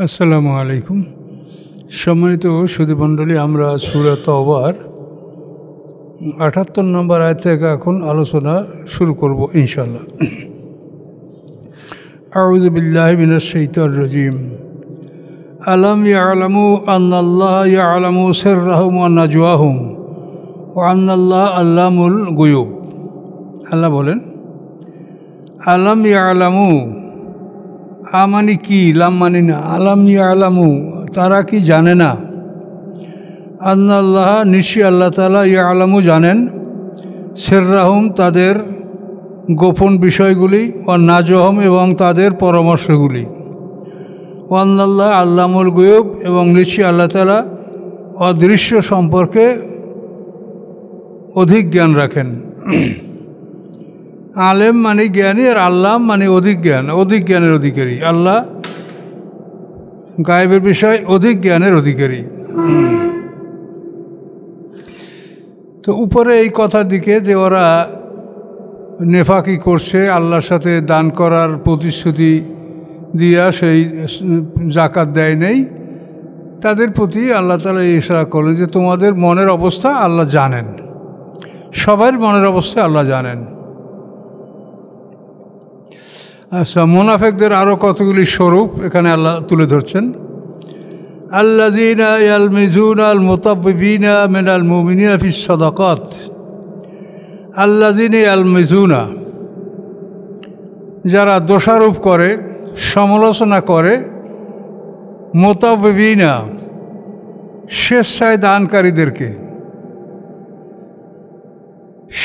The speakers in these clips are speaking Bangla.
আসসালামু আলাইকুম। সম্মানিত সুধীমণ্ডলী, আমরা সূরা তওবার ৭৮ নম্বর আয়াত থেকে এখন আলোচনা শুরু করব ইনশাআল্লাহ। আউযু বিল্লাহি মিনাশ শাইতানির রাজীম। আলাম ইয়ালামু আন্নাল্লাহা ইয়ালামু সিররাহুম ওয়া নাজওয়াহুম ওয়া আন্নাল্লাহা আল্লামুল গুয়ুব। আল্লাহ বলেন, আলাম ইয়ালামু, আমানি কি, লাম মানি না, আলাম ইয়ালামু, তারা কি জানে না, আন্নাল্লাহ, নিশ্চয়ই আল্লাহ তাআলা, ইয়ালামু, জানেন, সিররাহুম, তাদের গোপন বিষয়গুলি, ও নাজওয়াহুম, এবং তাদের পরামর্শগুলি, ও আন্নাল্লাহ আল্লামুল গুয়ুব, এবং নিশ্চয়ই আল্লাহ তাআলা অদৃশ্য সম্পর্কে অধিক জ্ঞান রাখেন। আলেম মানে জ্ঞানী, আর আল্লাহ মানে অধিক জ্ঞান, অধিক জ্ঞানের অধিকারী। আল্লাহ গায়েবের বিষয় অধিক জ্ঞানের অধিকারী। তো উপরে এই কথার দিকে যে ওরা নেফাকি করছে, আল্লাহর সাথে দান করার প্রতিশ্রুতি দিয়া সেই জাকাত দেয় নেই, তাদের প্রতি আল্লাহ তাআলা ইশারা করলেন যে তোমাদের মনের অবস্থা আল্লাহ জানেন, সবার মনের অবস্থা আল্লাহ জানেন। আচ্ছা, মুনাফিকদের আরও কতগুলি স্বরূপ এখানে আল্লাহ তুলে ধরছেন। আল্লাযীনা ইয়ালমিজুনাল মুতাফফিফিনা মিনাল মুমিনিনা ফিস সাদাকাত। আল্লাযীনা ইয়ালমিজুনা, যারা দোষারোপ করে, সমালোচনা করে, মুতাফফিফিনা, স্বেচ্ছায় দানকারীদেরকে,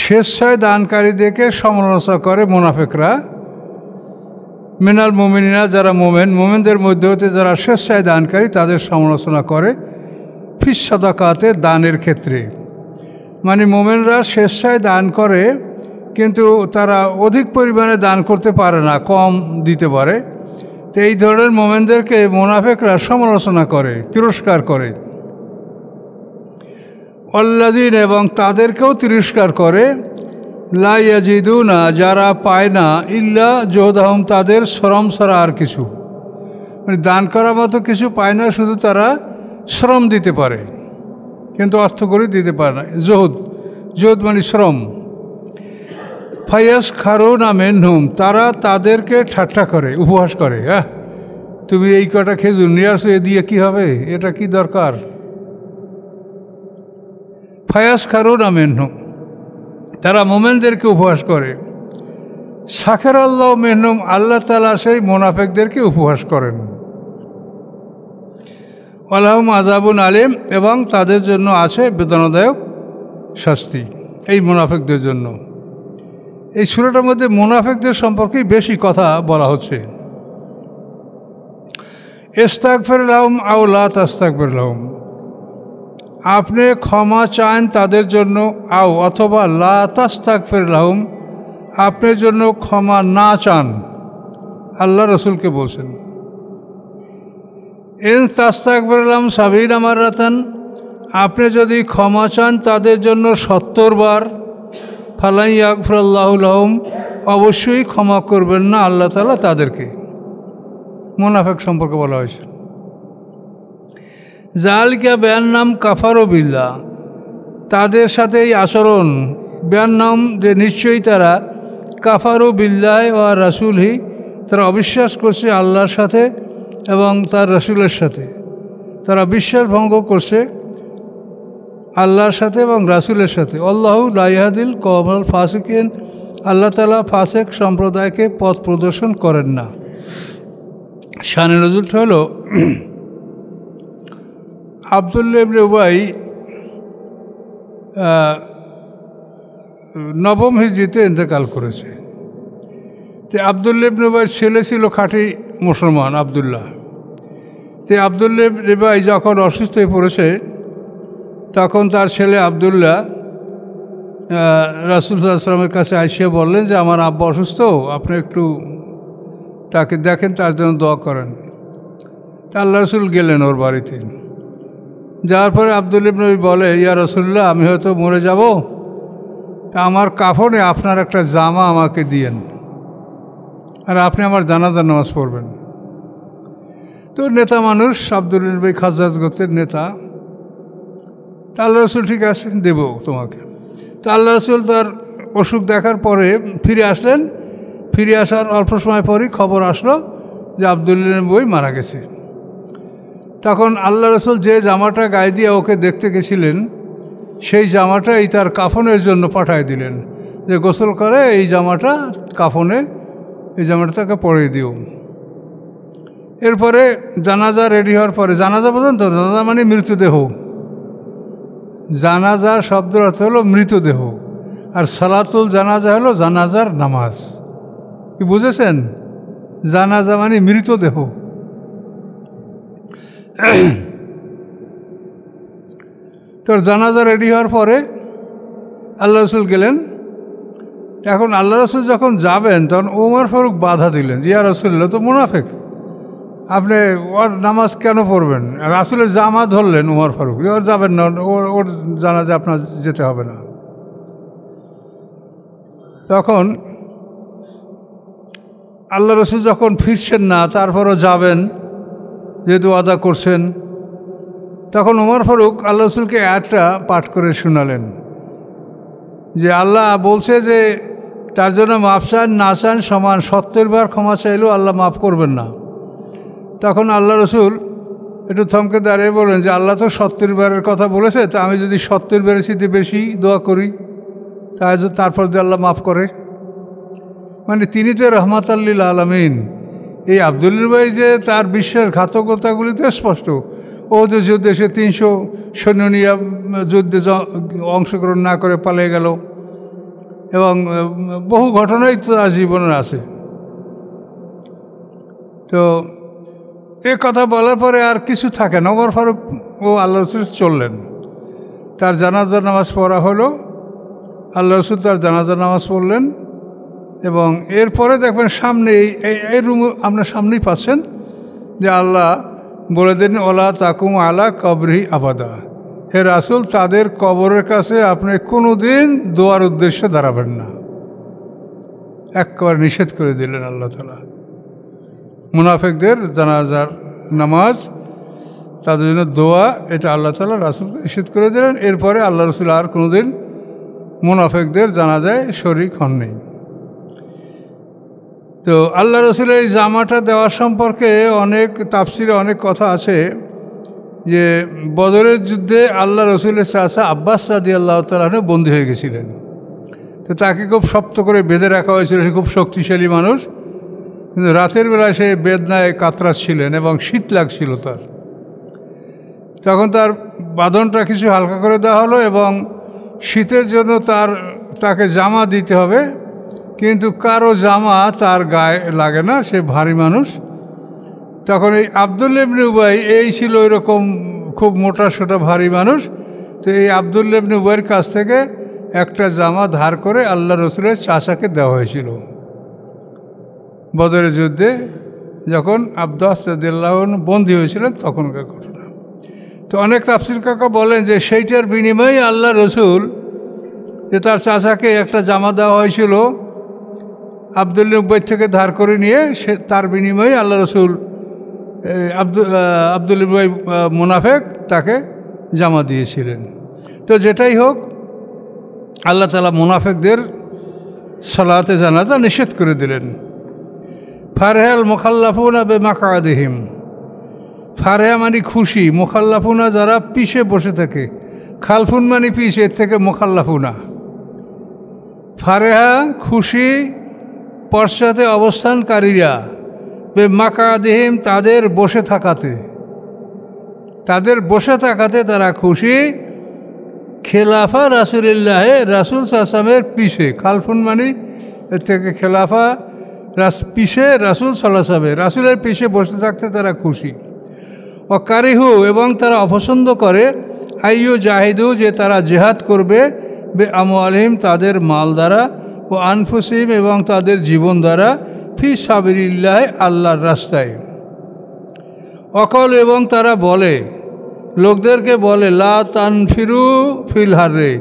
স্বেচ্ছায় দানকারীদেরকে সমালোচনা করে মুনাফিকরা। মিনাল মুমিনিনা, যারা মোমেনদের মধ্যে হতে যারা স্বেচ্ছায় দানকারী, তাদের সমালোচনা করে ফিস সাদাকাতে, দানের ক্ষেত্রে। মানে মোমেনরা স্বেচ্ছায় দান করে, কিন্তু তারা অধিক পরিমাণে দান করতে পারে না, কম দিতে পারে। তো এই ধরনের মোমেনদেরকে মুনাফিকরা সমালোচনা করে, তিরস্কার করে। আল্লাযীনা, এবং তাদেরকেও তিরস্কার করে, লা ইয়াজিদুনা, যারা পায় না, ইল্লা জুহদাহুম, তাদের শ্রম ছাড়া আর কিছু, মানে দান করার মতো কিছু পায় না, শুধু তারা শ্রম দিতে পারে কিন্তু অর্থ করে দিতে পারে না। জুহদ মানে শ্রম। ফায়াসখারুনা মিনহুম, তারা তাদেরকে ঠাট্টা করে, উপহাস করে। তুমি এই কটা খেজুর নিয়ে আসো, এ দিয়ে কী হবে, এটা কি দরকার। ফায়াসখারুনা মিনহুম, তারা মোমেনদেরকে উপহাস করে। সাখের আল্লাহ মিনহুম, আল্লাহ তাআলা সেই মুনাফিকদেরকে উপহাস করেন। ওয়ালাহুম আযাবুন আলীম, এবং তাদের জন্য আছে বেদনাদায়ক শাস্তি, এই মুনাফিকদের জন্য। এই সূরাটার মধ্যে মুনাফিকদের সম্পর্কেই বেশি কথা বলা হচ্ছে। ইস্তাগফির লাহুম আও লা তাস্তাগফির লাহুম, আপনি ক্ষমা চান তাদের জন্য, আও অথবা লা তাস্তাগফির লাহুম, আপনার জন্য ক্ষমা না চান। আল্লাহ রসুলকে বলছেন, ইন তাস্তাগফির লাহুম ৭০ মাররাতান, আপনি যদি ক্ষমা চান তাদের জন্য ৭০ বার, ফালা ইয়াগফিরুল্লাহু লাহুম, অবশ্যই ক্ষমা করবেন না আল্লাহ তাআলা তাদেরকে। মুনাফিক সম্পর্কে বলা হয়েছে। যালিকা বিআন্নাহুম কাফারু বিল্লাহ, তাদের সাথে এই আচরণ, বিআন্নাহুম, যে নিশ্চয়ই তারা, কাফারু বিল্লাহ ওয়া রাসূলিহি, তারা অবিশ্বাস করছে আল্লাহর সাথে এবং তার রাসূলের সাথে, তারা বিশ্বাস ভঙ্গ করছে আল্লাহর সাথে এবং রাসূলের সাথে। আল্লাহু লা ইয়াহদিল কওমাল ফাসিকিন, আল্লাহ তাআলা ফাসিক সম্প্রদায়কে পথ প্রদর্শন করেন না। শানে নজুলটা হলো, আব্দুল্লাহ ইবনে উবাই ৯ম হিজরিতে ইন্তেকাল করেছে। তো আব্দুল্লাহ ইবনে উবাইয়ের ছেলে ছিল খাঁটি মুসলমান, আব্দুল্লাহ। তো আব্দুল্লাহ ইবনে উবাই যখন অসুস্থ হয়ে পড়েছে, তখন তার ছেলে আব্দুল্লাহ রাসূল সাল্লাল্লাহু আলাইহি ওয়াসাল্লামের কাছে আইসা বললেন যে আমার আব্বা অসুস্থ, আপনি একটু তাকে দেখেন, তার জন্য দোয়া করেন। তা আল্লাহ রসুল গেলেন ওর বাড়িতে। যাওয়ার পরে আব্দুল্লাহ ইবনে উবাই বলে, ইয়া রাসূলুল্লাহ, আমি হয়তো মরে যাব, তা আমার কাফনে আপনার একটা জামা আমাকে দিয়েন, আর আপনি আমার জানাজার নামাজ পড়বেন। তো নেতা মানুষ, আব্দুল্লাহ ভাই খাজ্জাজ গোত্রের নেতা। তা আল্লাহ রসুল ঠিক আছে, দেব তোমাকে। তো আল্লাহ রসুল তার অসুখ দেখার পরে ফিরে আসলেন। ফিরে আসার অল্প সময় পরই খবর আসলো যে আব্দুল্লাহ বই মারা গেছে। তখন আল্লাহ রসুল যে জামাটা গায়ে দিয়ে ওকে দেখতে গেছিলেন, সেই জামাটাই তার কাফনের জন্য পাঠিয়ে দিলেন, যে গোসল করে এই জামাটা কাফনে, এই জামাটা তাকে পরিয়ে দিও। এরপরে জানাজা রেডি হওয়ার পরে, জানাজা পর্যন্ত, জানাজা মানে মৃতদেহ, জানাজার শব্দের অর্থ হলো মৃতদেহ, আর সালাতুল জানাজা হলো জানাজার নামাজ। কি বুঝেছেন? জানাজা মানে মৃতদেহ। তোর জানাজা রেডি হওয়ার পরে আল্লাহ রসুল গেলেন। এখন আল্লাহ রসুল যখন যাবেন তখন ওমর ফারুক বাধা দিলেন, যে ইয়া রাসূলুল্লাহ তো মুনাফিক, আপনি ওর নামাজ কেন পড়বেন? রাসূলের জামা ধরলেন ওমর ফারুক, ওর যাবেন না, ওর জানাজা আপনার যেতে হবে না। তখন আল্লাহ রসুল যখন ফিরছেন না, তারপরও যাবেন যেহেতু ওয়াদা করছেন, তখন ওমর ফারুক আল্লাহ রসুলকে আয়াতটা পাঠ করে শোনালেন যে আল্লাহ বলছে যে তার জন্য মাফ চান না চান সমান, 70 বার ক্ষমা চাইলেও আল্লাহ মাফ করবেন না। তখন আল্লাহ রসুল একটু থমকে দাঁড়িয়ে বলেন যে আল্লাহ তো 70 বারের কথা বলেছে, তা আমি যদি 70 বারের চেয়ে বেশি দোয়া করি তারপর যদি আল্লাহ মাফ করে, মানে তিনি তো রহমাতাল লিল আলামিন। এই আব্দুল্লাহ ভাই যে তার বিশ্বের ঘাতকতাগুলিতে স্পষ্ট। ও যে যুদ্ধে সে 300 সৈন্য নিয়ে যুদ্ধে অংশগ্রহণ না করে পালিয়ে গেল, এবং বহু ঘটনাই তো তার জীবনের আছে। তো এ কথা বলার পরে আর কিছু থাকে না, ওমর ফারুক ও আল্লাহ রসুল চললেন। তার জানাজার নামাজ পড়া হলো, আল্লাহ রসুল তার জানাজার নামাজ পড়লেন। এবং এরপরে দেখবেন সামনে এই রুম আপনার সামনেই পাচ্ছেন যে আল্লাহ বলে দেন ওলা তাকুম আলা কবরি আবাদা, হে রাসূল তাদের কবরের কাছে আপনি কোনো দিন দোয়ার উদ্দেশ্যে দাঁড়াবেন না, একবার নিষেধ করে দিলেন আল্লাহ তাআলা। মুনাফিকদের জানাজার নামাজ, তাদের জন্য দোয়া, এটা আল্লাহ তাআলা রাসূলকে নিষেধ করে দিলেন। এরপরে আল্লাহ রসুল আর কোনোদিন মুনাফিকদের জানাজায় শরীক হননি। তো আল্লাহ রসুলের এই জামাটা দেওয়ার সম্পর্কে অনেক তাফসিরে অনেক কথা আছে, যে বদরের যুদ্ধে আল্লাহ রসুলের চাচা আব্বাস রাদিয়াল্লাহু তাআলা আনহু বন্দী হয়ে গেছিলেন। তো তাকে খুব শক্ত করে বেঁধে রাখা হয়েছিল, সে খুব শক্তিশালী মানুষ, কিন্তু রাতের বেলায় সে বেদনায় কাতরাচ্ছিলেন এবং শীত লাগছিল তার। তখন তার বাঁধনটা কিছু হালকা করে দেওয়া হলো, এবং শীতের জন্য তাকে জামা দিতে হবে, কিন্তু কারো জামা তার গায়ে লাগে না, সে ভারী মানুষ। তখন এই আব্দুল্লাহ ইবনে উবাই এই ছিল এরকম খুব মোটা সোটা ভারী মানুষ। তো এই আব্দুল্লাহ ইবনে উবাইয়ের কাছ থেকে একটা জামা ধার করে আল্লাহ রসুলের চাচাকে দেওয়া হয়েছিল বদরের যুদ্ধে, যখন আব্বাস রাদিয়াল্লাহু আনহু বন্দী হয়েছিলেন তখনকার ঘটনা। তো অনেক তাফসীর কাকা বলেন যে সেইটার বিনিময়ে আল্লাহ রসুল, যে তার চাচাকে একটা জামা দেওয়া হয়েছিল আব্দুল্লাহ উবাই থেকে ধার করে নিয়ে, সে তার বিনিময়ে আল্লাহ রসুল আব্দুল্লাহ উবাই মুনাফিক তাকে জামা দিয়েছিলেন। তো যেটাই হোক, আল্লাহ তাআলা মুনাফিকদের সালাতে জানাজা নিষেধ করে দিলেন। ফারহাল মুখাল্লাফুনা বিমাকাদিহিম, ফারহা মানে খুশি, মুখাল্লাফুনা যারা পিছে বসে থাকে, খালফুন মানে পিছে, এর থেকে মুখাল্লাফুনা। ফারহা খুশি, পশ্চাতে অবস্থানকারীরা, বেমাকাদিহিম তাদের বসে থাকাতে, তারা খুশি। খেলাফা রাসূলুল্লাহ, রাসূল সাল্লাল্লাহু আলাইহি ওয়াসাল্লামের পিছে, খালফুন মানে এর থেকে খেলাফা পিছে, রাসূল সাল্লাল্লাহু আলাইহি ওয়াসাল্লাম রাসূলের পিছে বসে থাকতে তারা খুশি। ও কারিহু এবং তারা অপছন্দ করে, আইয়ু জাহিদু যে তারা জিহাদ করবে, বে আমওয়ালিহিম তাদের মাল দ্বারা, ও আনফুসিহিম এবং তাদের জীবন দ্বারা, ফি সাবিলিল্লাহ আল্লাহর রাস্তায়। অকল এবং তারা বলে, লোকদেরকে বলে, লা তানফিরু ফিল হাররে,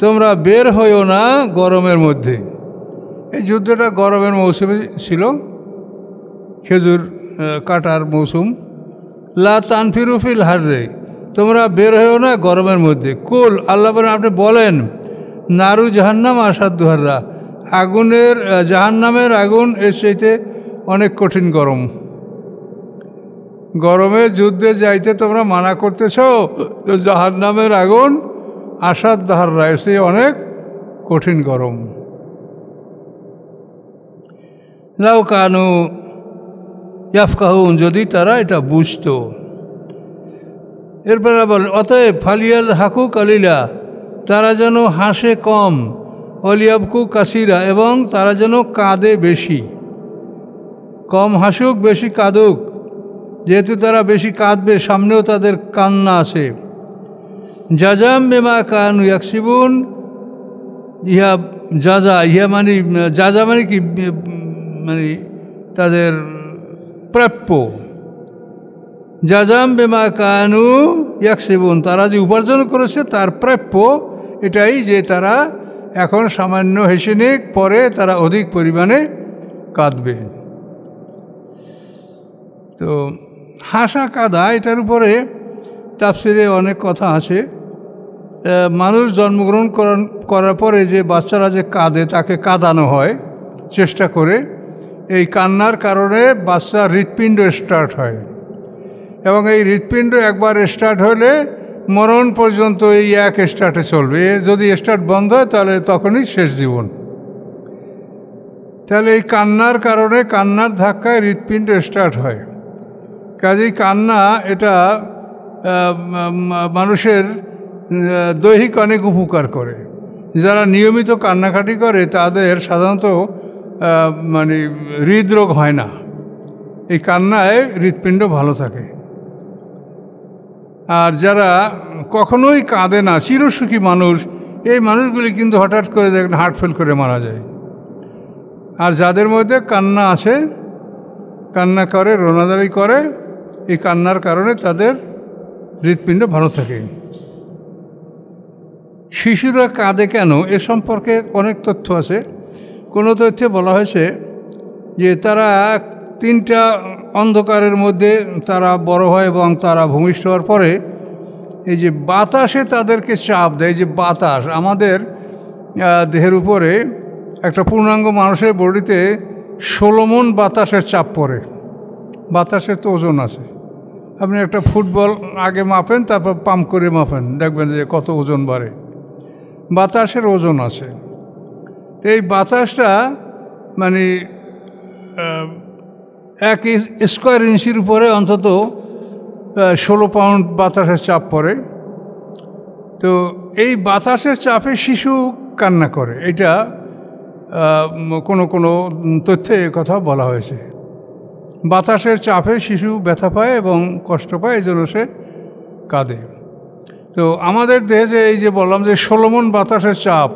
তোমরা বের হইও না গরমের মধ্যে। এই যুদ্ধটা গরমের মৌসুমে ছিল, খেজুর কাটার মৌসুম। লা তানফিরু ফিল হাররে, তোমরা বের হয়েও না গরমের মধ্যে। কুল, আল্লাহ বলেন আপনি বলেন, নারু জাহান্নাম আসাদ্দু হাররা, আগুনের জাহান্নামের আগুন এর চাইতে অনেক কঠিন গরম। গরমে যুদ্ধে যাইতে তোমরা মানা করতেছ, তো জাহান্নামের আগুন আসাদ্দু হাররা, এর চেয়ে অনেক কঠিন গরম। লাউ কানু ইয়াফকাহুন, যদি তারা এটা বুঝত। এরপরে বলেন অতএব ফালিয়াল হাকু কালিলা, তারা যেন হাসে কম, অলিয়াবকু কাসিরা, এবং তারা যেন কাঁদে বেশি। কম হাসুক বেশি কাঁদুক, যেহেতু তারা বেশি কাঁদবে সামনেও তাদের কান্না আছে। জাজাম বেমা কানু ইয়াকসিবুন, ইহা যাজা, ইহা মানে যাজা মানে কি, মানে তাদের প্রাপ্য। জাজাম বেমা কানু ইয়াকসিবুন, তারা যে উপার্জন করেছে তার প্রাপ্য এটাই, যে তারা এখন সামান্য হেসে নিক, পরে তারা অধিক পরিমাণে কাঁদবে। তো হাসা কাঁদা এটার উপরে তাফসিরে অনেক কথা আছে। মানুষ জন্মগ্রহণ করার পরে যে বাচ্চারা যে কাঁদে তাকে কাঁদানো হয় চেষ্টা করে, এই কান্নার কারণে বাচ্চার হৃৎপিণ্ড স্টার্ট হয়, এবং এই হৃৎপিণ্ড একবার স্টার্ট হলে মরণ পর্যন্ত এই এক স্টার্টে চলবে। যদি স্টার্ট বন্ধ হয় তাহলে তখনই শেষ জীবন। তাহলে এই কান্নার কারণে, কান্নার ধাক্কায় হৃৎপিণ্ড স্টার্ট হয়। কাজেই কান্না এটা মানুষের দৈহিক অনেক উপকার করে। যারা নিয়মিত কান্নাকাটি করে তাদের সাধারণত মানে হৃদরোগ হয় না, এই কান্নায় হৃৎপিণ্ড ভালো থাকে। আর যারা কখনোই কাঁদে না, চিরসুখী মানুষ, এই মানুষগুলি কিন্তু হঠাৎ করে দেখেন হার্ট ফেল করে মারা যায়। আর যাদের মধ্যে কান্না আছে, কান্না করে, রোনাদারি করে, এই কান্নার কারণে তাদের হৃৎপিণ্ড ভালো থাকে। শিশুরা কাঁদে কেন এ সম্পর্কে অনেক তথ্য আছে। কোনো তথ্যে বলা হয়েছে যে তারা 3টা অন্ধকারের মধ্যে তারা বড় হয়, এবং তারা ভূমিষ্ঠ হওয়ার পরে এই যে বাতাসে তাদেরকে চাপ দেয়। যে বাতাস আমাদের দেহের উপরে, একটা পূর্ণাঙ্গ মানুষের বডিতে 16 মণ বাতাসের চাপ পড়ে। বাতাসের তো ওজন আছে, আপনি একটা ফুটবল আগে মাপেন, তারপর পাম্প করে মাপেন, দেখবেন যে কত ওজন বাড়ে। বাতাসের ওজন আছে। তো এই বাতাসটা মানে 1 স্কোয়ার ইঞ্চির উপরে অন্তত 16 পাউন্ড বাতাসের চাপ পড়ে। তো এই বাতাসের চাপে শিশু কান্না করে, এটা কোনো কোনো তথ্যে কথা বলা হয়েছে। বাতাসের চাপে শিশু ব্যথা পায় এবং কষ্ট পায়, এই জন্য সে কাঁদে। তো আমাদের দেহে যে এই যে বললাম যে 16 মণ বাতাসের চাপ,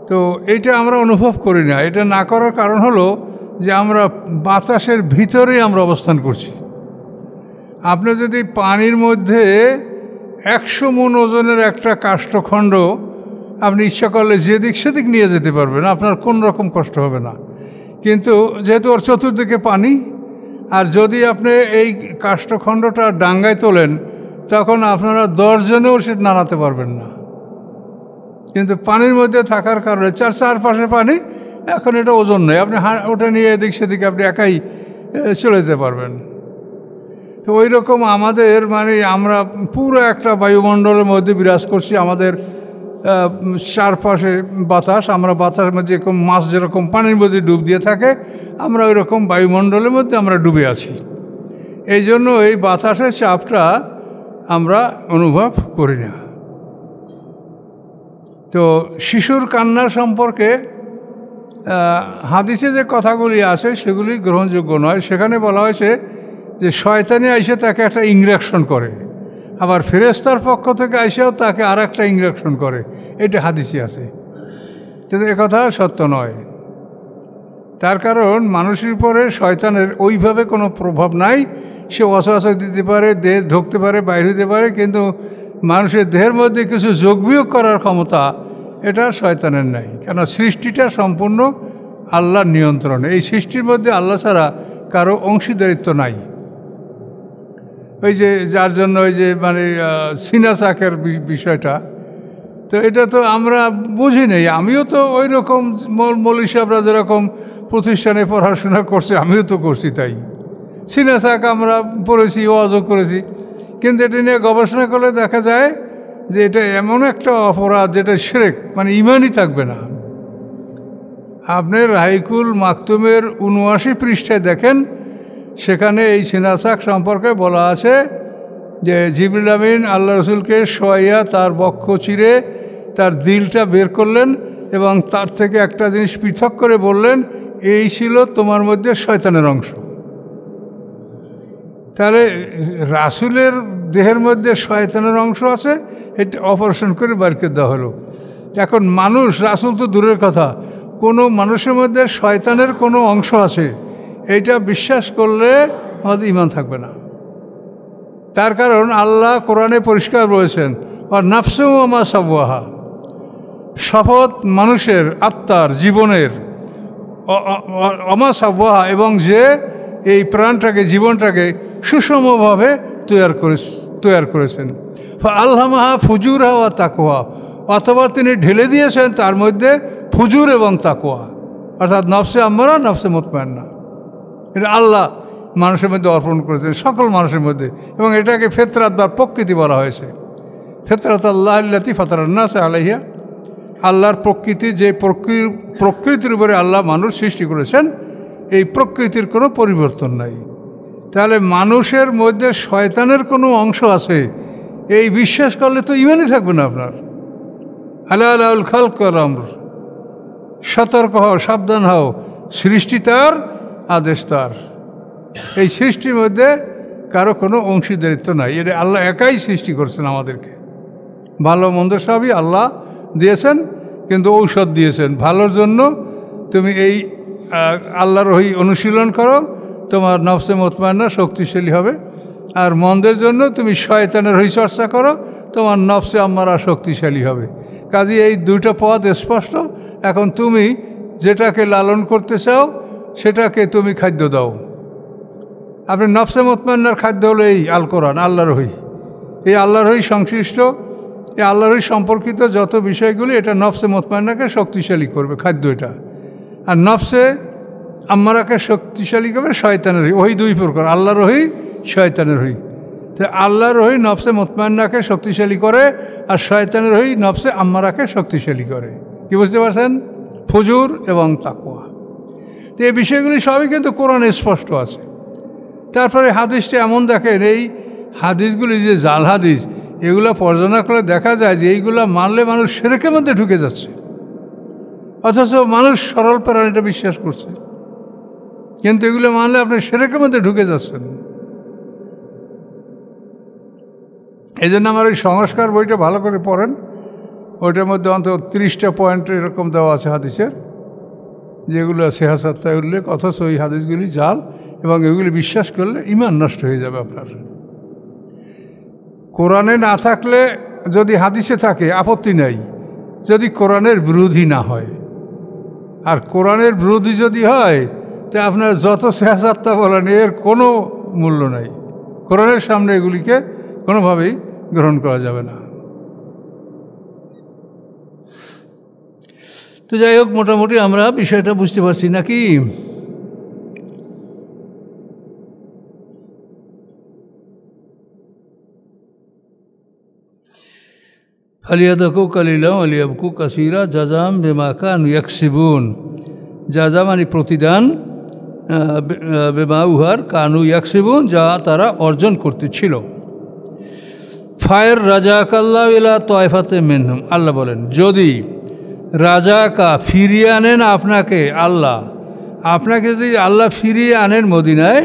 তো এইটা আমরা অনুভব করি না। এটা না করার কারণ হলো যে আমরা বাতাসের ভিতরেই আমরা অবস্থান করছি। আপনি যদি পানির মধ্যে 100 মণ ওজনের একটা কাষ্ঠখণ্ড আপনি ইচ্ছা করলে যেদিক সেদিক নিয়ে যেতে পারবেন, আপনার কোন রকম কষ্ট হবে না। কিন্তু যেহেতু ওর চতুর্দিকে পানি, আর যদি আপনি এই কাষ্ঠখণ্ডটা ডাঙ্গায় তোলেন তখন আপনারা 10 জনেও সেটা নাড়াতে পারবেন না। কিন্তু পানির মধ্যে থাকার কারণে চারপাশে পানি, এখন এটা ওজন নেই, আপনি ওটা নিয়ে এদিক সেদিকে আপনি একাই চলে যেতে পারবেন। তো ওই রকম আমাদের মানে আমরা পুরো একটা বায়ুমণ্ডলের মধ্যে বিরাজ করছি। আমাদের চারপাশে বাতাস, আমরা বাতাসের মধ্যে যেরকম মাছ যেরকম পানির মধ্যে ডুব দিয়ে থাকে, আমরা ওই রকম বায়ুমণ্ডলের মধ্যে আমরা ডুবে আছি। এই জন্য এই বাতাসের চাপটা আমরা অনুভব করি না। তো শিশুর কান্নার সম্পর্কে হাদিসে যে কথাগুলি আছে সেগুলি গ্রহণযোগ্য নয়। সেখানে বলা হয়েছে যে শয়তানি আইসে তাকে একটা ইনজেকশন করে, আবার ফেরেশতার পক্ষ থেকে আইসেও তাকে আর একটা ইনজেকশন করে, এটা হাদিসে আছে। কিন্তু একথা সত্য নয়। তার কারণ মানুষের উপরে শয়তানের ওইভাবে কোনো প্রভাব নাই। সে ওয়াসওয়াসা দিতে পারে, দেহ ঢুকতে পারে, বাইরে হতে পারে, কিন্তু মানুষের দেহের মধ্যে কিছু যোগ বিয়োগ করার ক্ষমতা এটা শয়তানের নাই। কেন সৃষ্টিটা সম্পূর্ণ আল্লাহর নিয়ন্ত্রণে। এই সৃষ্টির মধ্যে আল্লাহ ছাড়া কারো অংশীদারিত্ব নাই। ওই যে যার জন্য ওই যে মানে সিনা চাকের বিষয়টা, তো এটা তো আমরা বুঝি নেই। আমিও তো ওই রকম মৌলভী সাহেবরা যেরকম প্রতিষ্ঠানে পড়াশোনা করছে আমিও তো করছি, তাই সিনা চাক আমরা পড়েছি, ওয়াজও করেছি, কিন্তু এটা নিয়ে গবেষণা করলে দেখা যায় যে এটা এমন একটা অপরাধ যেটা শিরক, মানে ইমানই থাকবে না। আপনি রাহিকুল মাকতুমের ৭৯ পৃষ্ঠায় দেখেন, সেখানে এই সিনাসাক সম্পর্কে বলা আছে যে জিবরিল আমিন আল্লাহ রসুলকে শোয়াইয়া তার বক্ষ চিরে তার দিলটা বের করলেন এবং তার থেকে একটা জিনিস পৃথক করে বললেন, এই ছিল তোমার মধ্যে শয়তানের অংশ। তাহলে রাসূলের দেহের মধ্যে শয়তানের অংশ আছে, এটা অপারেশন করে বের করে দেওয়া হলো। এখন মানুষ, রাসূল তো দূরের কথা, কোনো মানুষের মধ্যে শয়তানের কোনো অংশ আছে এইটা বিশ্বাস করলে আমাদের ঈমান থাকবে না। তার কারণ আল্লাহ কোরআনে পরিষ্কার বলেছেন, আর নাফসু ওয়া মা সাওয়াহা, শপথ মানুষের আত্মার জীবনের, অমা সাওয়াহা, এবং যে এই প্রাণটাকে জীবনটাকে সুষমভাবে তৈয়ার করেছেন। আল্লামাহা ফুজুরহা ওয়া তাকওয়া, অথবা তিনি ঢেলে দিয়েছেন তার মধ্যে ফুজুর এবং তাকওয়া, অর্থাৎ নফসে আম্মারা নফসে মুতমাইন্না। এটা আল্লাহ মানুষের মধ্যে অর্পণ করেছেন, সকল মানুষের মধ্যে, এবং এটাকে ফেতরাত বা প্রকৃতি বলা হয়েছে। ফেতরাত আল্লাহ আল্লাতি ফাতারান্নাস আলাইহা, আল্লাহর প্রকৃতি, যে প্রকৃতির উপরে আল্লাহ মানুষ সৃষ্টি করেছেন, এই প্রকৃতির কোনো পরিবর্তন নাই। তাহলে মানুষের মধ্যে শয়তানের কোনো অংশ আছে এই বিশ্বাস করলে তো ঈমানই থাকবে না আপনার। আল্লাহ আলাউল খালক ওয়াল আমর, সতর্ক হও, সাবধান হও, সৃষ্টি তার, আদেশ তার। এই সৃষ্টির মধ্যে কারো কোনো অংশীদারিত্ব নাই, এটা আল্লাহ একাই সৃষ্টি করছেন আমাদেরকে। ভালো মন্দ সবই আল্লাহ দিয়েছেন, কিন্তু ঔষধ দিয়েছেন ভালোর জন্য। তুমি এই আল্লাহর ওই অনুশীলন করো, তোমার নফসে মুতমাইন্না শক্তিশালী হবে, আর মন্দের জন্য তুমি শয়তানের ওই চর্চা করো, তোমার নফসে আম্মারা শক্তিশালী হবে। কাজে এই দুটো পথ স্পষ্ট। এখন তুমি যেটাকে লালন করতে চাও সেটাকে তুমি খাদ্য দাও। আপনি নফসে মুতমাইন্নার খাদ্য হলো এই আল কোরআন, আল্লাহর ওহী। এই আল্লাহর ওহী সংশ্লিষ্ট, এই আল্লাহর ওহী সম্পর্কিত যত বিষয়গুলি, এটা নফসে মুতমাইন্নাকে শক্তিশালী করবে, খাদ্য এটা। আর নফসে আম্মারাকে শক্তিশালী করবে শয়তানের ওহী। ওহী দুই প্রকার, আল্লাহর ওহী, শয়তানের ওহী। তো আল্লাহর ওহী নফসে মুতমাইন্নাকে শক্তিশালী করে, আর শয়তানের ওহী নফসে আম্মারাকে শক্তিশালী করে। কি বুঝতে পারছেন? ফুজুর এবং তাকওয়া। তো এই বিষয়গুলি সবই কিন্তু কোরআনে স্পষ্ট আছে। তারপরে হাদিসটা এমন দেখেন, এই হাদিসগুলি যে জাল হাদিস, এগুলো পর্যালোচনা করে দেখা যায় যে এইগুলো মানলে মানুষ শিরকের মধ্যে ঢুকে যাচ্ছে, অথচ মানুষ সরল প্রাণীটা বিশ্বাস করছে, কিন্তু এগুলো মানলে আপনি শিরকের মধ্যে ঢুকে যাচ্ছেন। এই জন্য আমার ওই সংস্কার বইটা ভালো করে পড়েন, ওইটার মধ্যে অন্তত 30টা পয়েন্ট এরকম দেওয়া আছে হাদিসের, যেগুলো সিহাসাত্তায় উল্লেখ, অথচ ওই হাদিসগুলি জাল, এবং এগুলি বিশ্বাস করলে ঈমান নষ্ট হয়ে যাবে আপনার। কোরআনে না থাকলে যদি হাদিসে থাকে আপত্তি নাই, যদি কোরআনের বিরোধী না হয়। আর কোরআনের বিরোধী যদি হয়, তা আপনার যত সিহাসাত্তা বলেন এর কোনো মূল্য নাই। কোরআনের সামনে এগুলিকে কোনোভাবেই গ্রহণ করা যাবে না। তো যাই হোক, মোটামুটি আমরা বিষয়টা বুঝতে পারছি নাকি? আলিয়াদকু কালিলা আলিয়াবকু কাসিরা জাজাম বিমা কানু ইয়াকসিবুন। জাজা মানে প্রতিদান, বেমা উহার, কানু ইয়াকসিবুন যা তারা অর্জন করতেছিল। ফায়ের রাজাকাল্লাহ ইলা তয়ফাতে মিনহুম, আল্লাহ বলেন যদি রাজাকা ফিরিয়ে আনেন আপনাকে, আল্লাহ আপনাকে যদি আল্লাহ ফিরিয়ে আনেন মদিনায়,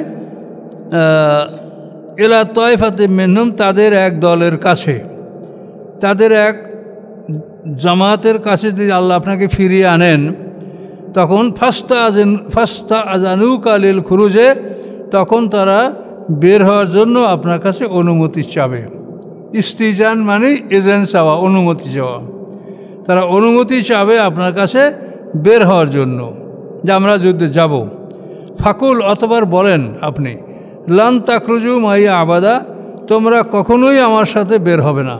ইলা তয়ফাতে মিনহুম তাদের এক দলের কাছে, তাদের এক জামাতের কাছে যদি আল্লাহ আপনাকে ফিরিয়ে আনেন, তখন ফাস্তা আজানু কালিল খুরুজে, তখন তারা বের হওয়ার জন্য আপনার কাছে অনুমতি চাবে। ইস্তিজান মানে এজেন্ট চাওয়া, অনুমতি চাওয়া। তারা অনুমতি চাবে আপনার কাছে বের হওয়ার জন্য, যে আমরা যুদ্ধে যাব। ফাকুল, অতবার বলেন আপনি, লান তাকরুজু মাইয়া আবাদা, তোমরা কখনোই আমার সাথে বের হবে না।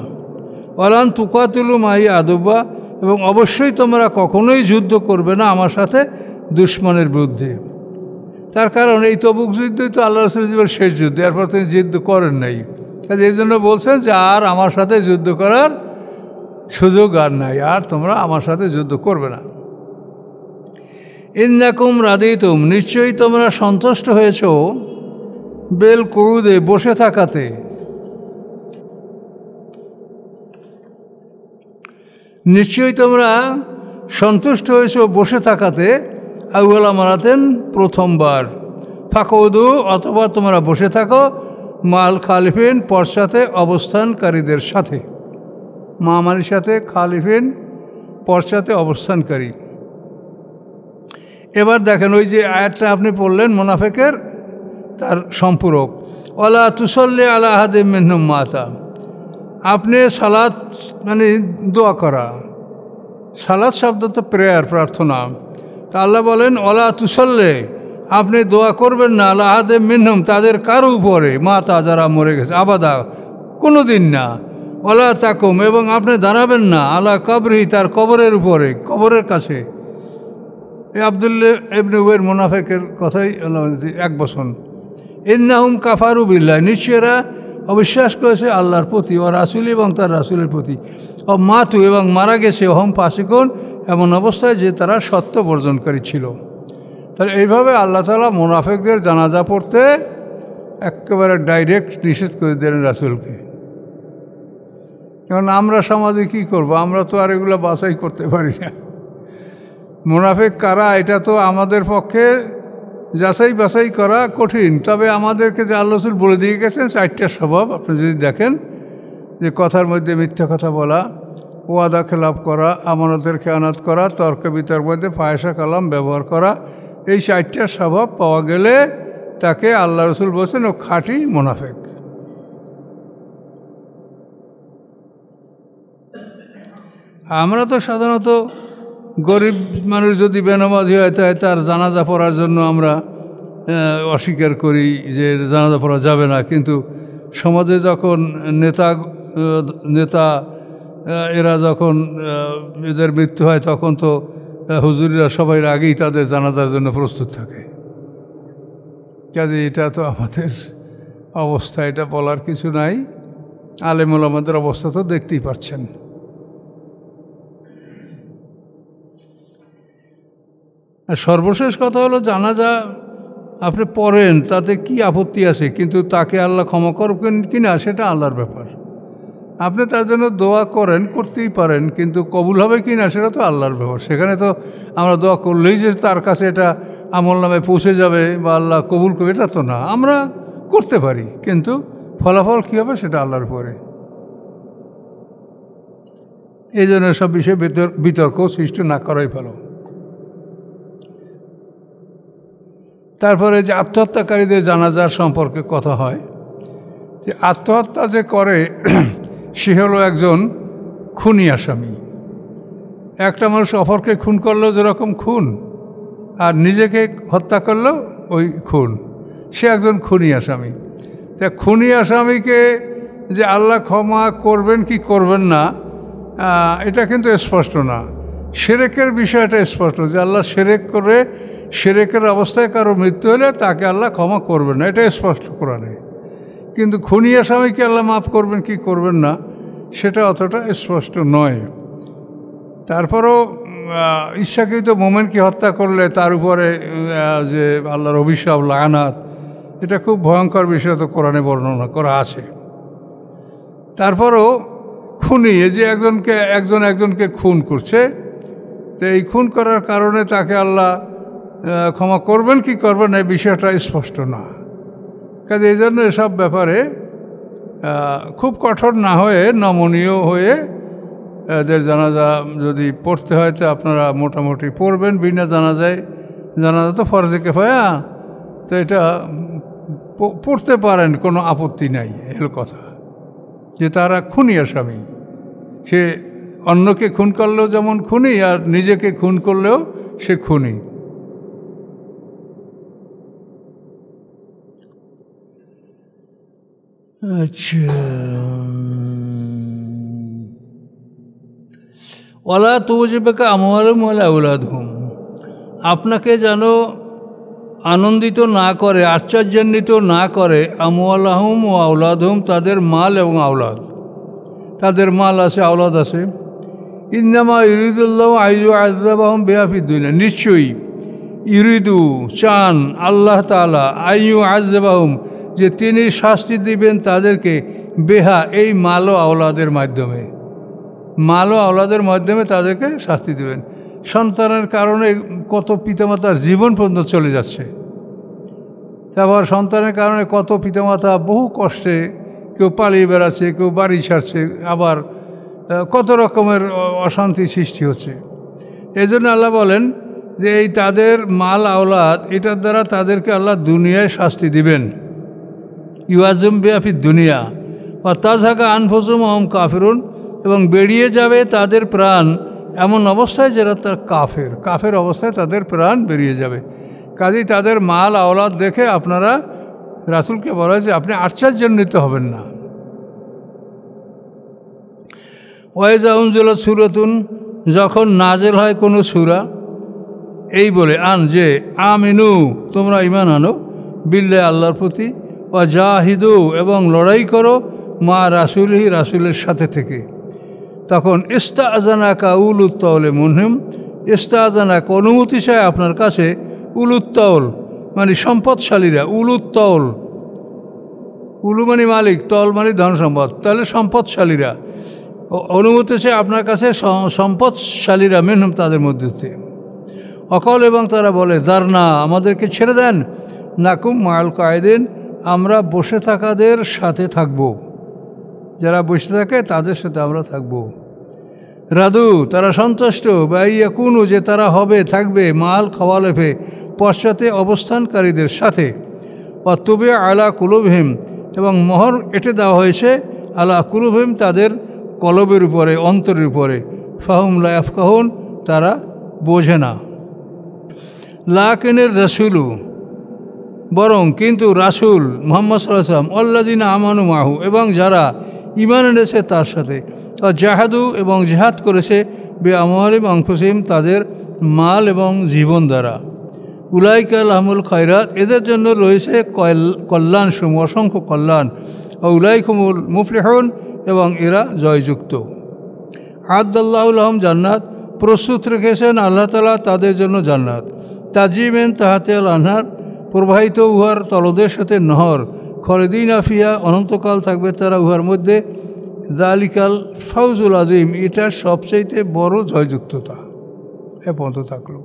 ওয়ালান তুকাতুলু মাই আদুবা, এবং অবশ্যই তোমরা কখনোই যুদ্ধ করবে না আমার সাথে দুশমনের বিরুদ্ধে। তার কারণ এই তবুক যুদ্ধই তো আল্লাহ রাসূলের জীবনের শেষ যুদ্ধ, এরপর তিনি যুদ্ধ করেন নাই। কাজে এই জন্য বলছেন যে আর আমার সাথে যুদ্ধ করার সুযোগ আর নাই, আর তোমরা আমার সাথে যুদ্ধ করবে না। ইন্নাকুম রাদিতুম, নিশ্চয়ই তোমরা সন্তুষ্ট হয়েছ, বেল কুউদে, বসে থাকাতে, নিশ্চয়ই তোমরা সন্তুষ্ট হয়েছ বসে থাকাতে, আউয়ালা মারাতেন, প্রথমবার, ফাকউদু, অথবা তোমরা বসে থাকো, মাল খালিফিন, পশ্চাতে অবস্থানকারীদের সাথে। মা মানির সাথে, খালিফিন পশ্চাতে অবস্থানকারী। এবার দেখেন ওই যে আয়াতটা আপনি পড়লেন মুনাফিকের, তার সম্পূরক, ওয়ালা তুসল্লি আলা আহাদিম মিনহুম মাতা। আপনি সালাত মানে দোয়া করা, সালাত শব্দ তো প্রেয়ার, প্রার্থনা। তা আল্লাহ বলেন ওয়ালা তুসল্লি, আপনি দোয়া করবেন না, আলা আহাদিম মিনহুম, তাদের কারো উপরে, মাতা যারা মরে গেছে, আবাদা, কোনো দিন না। ওয়ালা তাকুম, এবং আপনি দাঁড়াবেন না, আলা কবরি, তার কবরের উপরে, কবরের কাছে। এই আব্দুল্লাহ ইবনে উবাইর মুনাফিকের কথাই এক বছর। ইন্নাহুম কাফারু বিল্লাহ, নিশ্চয়রা অবিশ্বাস করেছে আল্লাহর প্রতি, ও রাসূল, এবং তার রাসূলের প্রতি, ও মাতু, এবং মারা গেছে, অহম ফাসিকুন, এমন অবস্থায় যে তারা সত্য বর্জনকারী ছিল। তাহলে এইভাবে আল্লাহ তাআলা মুনাফিকদের জানাজা পড়তে একেবারে ডাইরেক্ট নিষেধ করে দিলেন রাসূলকে। কারণ আমরা সমাজে কী করব, আমরা তো আর এগুলো বাছাই করতে পারি না। মুনাফিক কারা এটা তো আমাদের পক্ষে যাচাই বাছাই করা কঠিন। তবে আমাদেরকে যে আল্লাহ রাসূল বলে দিয়ে গেছেন 4টা স্বভাব, আপনি যদি দেখেন, যে কথার মধ্যে মিথ্যা কথা বলা, ওয়াদা খেলাপ করা, আমানতের খেয়ানত করা, তর্ক বিতর্কের মধ্যে ফাহেসা কালাম ব্যবহার করা, এই 4টা স্বভাব পাওয়া গেলে তাকে আল্লাহ রাসূল বলছেন ও খাঁটি মুনাফিক। আমরা তো সাধারণত গরিব মানুষ যদি বেনামাজি হয় তাই তার জানাজা পড়ার জন্য আমরা অস্বীকার করি যে জানাজা পড়া যাবে না। কিন্তু সমাজে যখন নেতা এরা যখন এদের মৃত্যু হয় তখন তো হুজুরিরা সবাই আগেই তাদের জানাজার জন্য প্রস্তুত থাকে। কাজে এটা তো আমাদের অবস্থা, এটা বলার কিছু নাই। আলেম ওলামাদের অবস্থা তো দেখতেই পাচ্ছেন। আর সর্বশেষ কথা হলো, জানাজা আপনি পড়েন তাতে কি আপত্তি আছে, কিন্তু তাকে আল্লাহ ক্ষমা করবেন কিনা সেটা আল্লাহর ব্যাপার। আপনি তার জন্য দোয়া করেন, করতেই পারেন, কিন্তু কবুল হবে কি না সেটা তো আল্লাহর ব্যাপার। সেখানে তো আমরা দোয়া করলেই যে তার কাছে এটা আমল নামে পৌঁছে যাবে বা আল্লাহ কবুল করবে এটা তো না। আমরা করতে পারি, কিন্তু ফলাফল কী হবে সেটা আল্লাহর উপরে। এই জন্য সব বিষয়ে বিতর্ক সৃষ্টি না করাই ভালো। তারপরে যে আত্মহত্যাকারীদের জানাজার সম্পর্কে কথা হয়, যে আত্মহত্যা যে করে সে হলো একজন খুনি আসামি। একটা মানুষ অপরকে খুন করলেও যেরকম খুন, আর নিজেকে হত্যা করলেও ওই খুন, সে একজন খুনি আসামি। তা খুনি আসামিকে যে আল্লাহ ক্ষমা করবেন কি করবেন না এটা কিন্তু স্পষ্ট না। শিরকের বিষয়টা স্পষ্ট, যে আল্লাহ শিরক করে, শিরকের অবস্থায় কারো মৃত্যু হলে তাকে আল্লাহ ক্ষমা করবেন না, এটা স্পষ্ট কোরআনে। কিন্তু খুনি আসামিকে আল্লাহ মাফ করবেন কি করবেন না সেটা অতটা স্পষ্ট নয়। তারপরও ইচ্ছাকৃত মোমেনকে হত্যা করলে তার উপরে যে আল্লাহর অভিশাপ, লায়ানাত, এটা খুব ভয়ঙ্কর বিষয় তো কোরআনে বর্ণনা করা আছে। তারপরও খুনি, যে একজনকে খুন করছে, তো এই খুন করার কারণে তাকে আল্লাহ ক্ষমা করবেন কি করবেন না এই বিষয়টা স্পষ্ট না। কাজে এই জন্য এসব ব্যাপারে খুব কঠোর না হয়ে নমনীয় হয়ে এদের জানাজা যদি পড়তে হয় তো আপনারা মোটামুটি পড়বেন। বিনা জানাজা তো ফরজে কিফায়া, তো এটা পড়তে পারেন, কোনো আপত্তি নাই। এর কথা যে তারা খুনি আসামি, সে অন্যকে খুন করলেও যেমন খুনি, আর নিজেকে খুন করলেও সে খুনি। আচ্ছা, ওয়ালা তুজিবুকা আমওয়ালুহুম ওয়ালা আওলাদুহুম, আপনাকে যেন আনন্দিত না করে, আশ্চর্যান্বিত না করে আমওয়ালুহুম ও আওলাদুহুম, তাদের মাল এবং আওলাদ। তাদের মাল আছে, আওলাদ আছে। ইন্নামা ইউরিদুল্লাহু আইয়ুআযযিবাহুম বিহা ফিদ দুনিয়া, নিশ্চয়ই ইউরিদু চান আল্লাহ তাআলা আইয়ুআযযিবাহুম, যে তিনি শাস্তি দিবেন তাদেরকে, বেহা এই মাল ও আওলাদের মাধ্যমে, মাল ও আওলাদের মাধ্যমে তাদেরকে শাস্তি দেবেন। সন্তানের কারণে কত পিতামাতার জীবন পর্যন্ত চলে যাচ্ছে। তারপর সন্তানের কারণে কত পিতামাতা বহু কষ্টে, কেউ পালিয়ে বেড়াচ্ছে, কেউ বাড়ি ছাড়ছে, আবার কত রকমের অশান্তি সৃষ্টি হচ্ছে। এই জন্য আল্লাহ বলেন যে এই তাদের মাল আওলাদ, এটার দ্বারা তাদেরকে আল্লাহ দুনিয়ায় শাস্তি দিবেন। ইউআযিম বিহা ফিদ দুনিয়া ওয়া তাযহাকা আনফুসুহুম ওয়া হুম কাফিরুন, এবং বেরিয়ে যাবে তাদের প্রাণ এমন অবস্থায় যারা তার কাফের, কাফের অবস্থায় তাদের প্রাণ বেরিয়ে যাবে। কাজেই তাদের মাল আওলাদ দেখে আপনারা, রাসূলকে বলা হয়েছে, আপনি আশ্চর্যান্বিত হবেন না। ওয়াইজা উনজিলাত সূরাতুন, যখন নাজেল হয় কোনো সূরা, এই বলে যে আমিনু, তোমরা ঈমান আনো, বিল্লাহি, আল্লাহর প্রতি, ওয়া জাহিদু, এবং লড়াই করো, মা রাসূলিহি, রাসূলের সাথে থেকে। তখন ইস্তাআযানাকা উলুত তাওলে মিনহুম, ইস্তাআযানাক, অনুমতি চায় আপনার কাছে, উলুত তাওল মানে সম্পদশালীরা, উলুত তাওল, উলু মানে মালিক, তল মানে ধন সম্পদ, তাহলে সম্পদশালীরা অনুমতি চায় আপনার কাছে, সম্পদশালীরা, মিনহুম, তাদের মধ্যে। অকল, এবং তারা বলে, দারনা, আমাদেরকে ছেড়ে দেন, নাকুম মাআল কায়েদিন, আমরা বসে থাকাদের সাথে থাকব, যারা বসে থাকে তাদের সাথে আমরা থাকব। রাদু, তারা সন্তুষ্ট, বা ইয়াকুনু, যে তারা হবে, থাকবে, মাল খাওয়ালেফে, পশ্চাতে অবস্থানকারীদের সাথে। অতুবে আলা কুলুবহিম, এবং মোহর এঁটে দেওয়া হয়েছে, আলা কুলুবহিম, তাদের কলবের উপরে, অন্তরের উপরে। ফাহুম লা ইয়াফকাহুন, তারা বোঝে না। লাকিনের রাসূলু, বরং কিন্তু রাসূল মুহাম্মদ সাল্লাল্লাহু আলাইহি ওয়াসাল্লাম, আল্লাযিনা আমানু মাহু, এবং যারা ঈমান এনেছে তার সাথে, জাহাদু, এবং জিহাদ করেছে, বে আমওয়ালিহিম আনফুসিহিম, তাদের মাল এবং জীবন দ্বারা। উলাইকা লাহুমুল খায়রাত, এদের জন্য রয়েছে কল্যাণ সমূহ, অসংখ্য কল্যাণ। উলাইকুমুল মুফলিহুন, এবং এরা জয়যুক্ত। আদাল্লাহু লাহুম জান্নাত, প্রস্তুত রেখেছেন আল্লাহ তাআলা তাদের জন্য জান্নাত। তাজিমেন তাহাতিয়াল আনহার, প্রবাহিত উহার তলদের সাথে নহর। খালিদিনা ফিহা, অনন্তকাল থাকবে তারা উহার মধ্যে। যালিকাল ফাউজুল আযীম, এটা সবচাইতে বড় জয়যুক্ততা। এ পর্যন্ত থাকলো।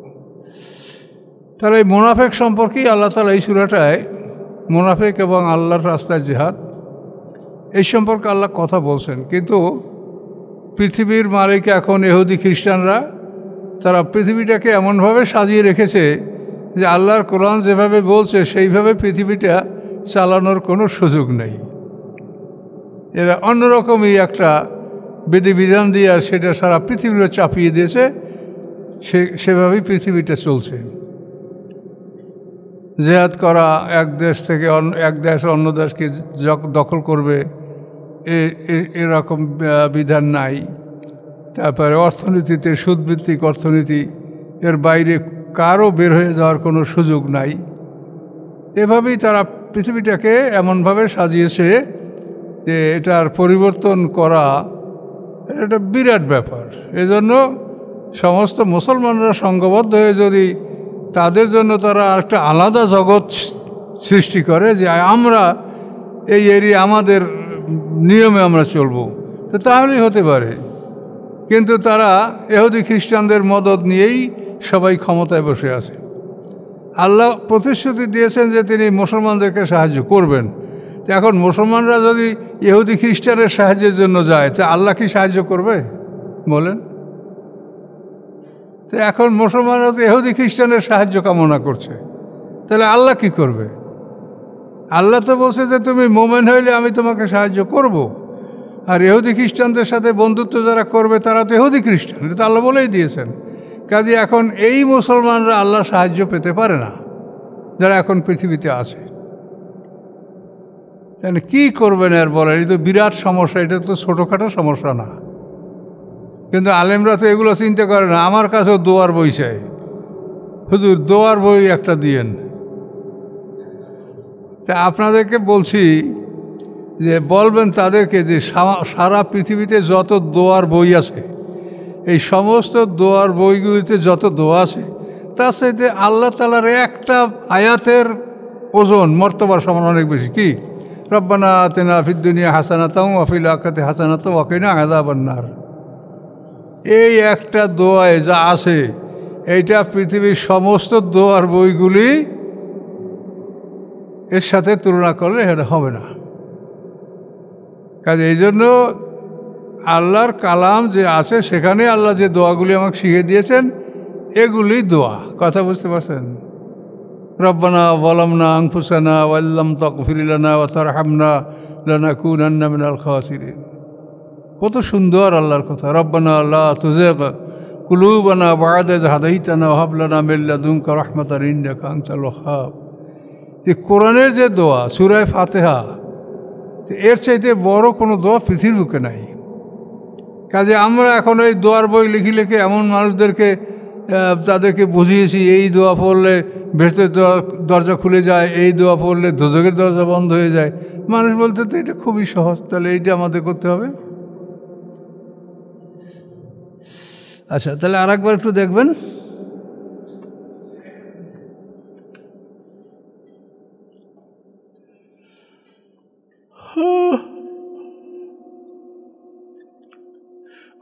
তাহলে এই মুনাফিক সম্পর্কেই আল্লাহ তাআলা এই সূরাটায়, মুনাফিক এবং আল্লাহর রাস্তায় জিহাদ, এই সম্পর্কে আল্লাহ কথা বলছেন। কিন্তু পৃথিবীর মালিক এখন ইহুদি খ্রিস্টানরা, তারা পৃথিবীটাকে এমনভাবে সাজিয়ে রেখেছে যে আল্লাহর কোরআন যেভাবে বলছে সেইভাবে পৃথিবীটা চালানোর কোনো সুযোগ নেই। এরা অন্যরকমই একটা বিধিবিধান দিয়ে আর সেটা সারা পৃথিবীতে চাপিয়ে দিয়েছে, সেভাবেই পৃথিবীটা চলছে। জিহাদ করা, এক দেশ থেকে এক দেশ অন্য দেশকে দখল করবে, এরকম বিধান নাই। তারপরে অর্থনীতিতে সুদভিত্তিক অর্থনীতি, এর বাইরে কারও বের হয়ে যাওয়ার কোনো সুযোগ নাই। এভাবেই তারা পৃথিবীটাকে এমনভাবে সাজিয়েছে যে এটার পরিবর্তন করা এটা বিরাট ব্যাপার। এজন্য সমস্ত মুসলমানরা সংঘবদ্ধ হয়ে যদি তাদের জন্য তারা একটা আলাদা জগৎ সৃষ্টি করে যে আমরা এই এরিয়া আমাদের নিয়মে আমরা চলব, তো তাহলেই হতে পারে। কিন্তু তারা ইহুদি খ্রিস্টানদের মদদ নিয়েই সবাই ক্ষমতায় বসে আছে। আল্লাহ প্রতিশ্রুতি দিয়েছেন যে তিনি মুসলমানদেরকে সাহায্য করবেন। তো এখন মুসলমানরা যদি ইহুদি খ্রিস্টানের সাহায্যের জন্য যায়, তো আল্লাহ কি সাহায্য করবে বলেন? তো এখন মুসলমানরা তো ইহুদি খ্রিস্টানের সাহায্য কামনা করছে, তাহলে আল্লাহ কি করবে? আল্লাহ তো বলছে যে তুমি মোমেন হইলে আমি তোমাকে সাহায্য করব। আর ইহুদি খ্রিস্টানদের সাথে বন্ধুত্ব যারা করবে তারা তো ইহুদি খ্রিস্টান, এটা তো আল্লাহ বলেই দিয়েছেন। কাজে এখন এই মুসলমানরা আল্লাহর সাহায্য পেতে পারে না যারা এখন পৃথিবীতে আছে। তাহলে কী করবেন আর বলেন? এই তো বিরাট সমস্যা, এটা তো ছোটোখাটো সমস্যা না। কিন্তু আলেমরা তো এগুলো চিন্তা করে না। আমার কাছেও দোয়ার বই চাই, হুজুর দোয়ার বই একটা দিয়েন। তা আপনাদেরকে বলছি যে বলবেন তাদেরকে যে সারা পৃথিবীতে যত দোয়ার বই আছে, এই সমস্ত দোয়ার বইগুলিতে যত দোয়া আছে, তার সাথে আল্লাহ তাআলার একটা আয়াতের ওজন মর্তবার সমান অনেক বেশি। কি? রব্বানা আতিনা ফিদ দুনিয়া হাসানাতাও ওয়া ফিল আখিরাতি হাসানাতাও ওয়া কিনা আযাবান নার। এই একটা দোয়ায় যা আছে, এইটা পৃথিবীর সমস্ত দোয়ার বইগুলি এর সাথে তুলনা করলে এটা হবে না। কাজে এই জন্য আল্লাহর কালাম যে আছে, সেখানে আল্লাহ যে দোয়াগুলি আমাকে শিখিয়ে দিয়েছেন, এগুলি দোয়া। কথা বুঝতে পারছেন? রব্বানা যালামনা আনফুসানা ওয়া ইল্লাম তাগফির লানা ওয়া তারহামনা লানাকুনান্না মিনাল খাসিরিন। কত সুন্দর আল্লাহর কথা। রব্বানা লা তুযিগ কুলুবানা বা'দা ইয হাদাইতানা ওয়া হাব লানা মিন লাদুনকা রাহমাতান ইন্নাকা আনতাল ওয়াহ্হাব। যে কোরআনের যে দোয়া, সূরা ফাতিহা, এর চাইতে বড় কোনো দোয়া পৃথিবীর বুকে নাই। কাজে আমরা এখন এই দোয়ার বই লিখে এমন মানুষদেরকে তাদেরকে বুঝিয়েছি, এই দোয়া পড়লে বেহেশতের দরজা খুলে যায়, এই দোয়া পড়লে দোজখের দরজা বন্ধ হয়ে যায়। মানুষ বলতে তো এটা খুবই সহজ, তাহলে এইটা আমাদের করতে হবে। আচ্ছা, তাহলে আর একবার একটু দেখবেন।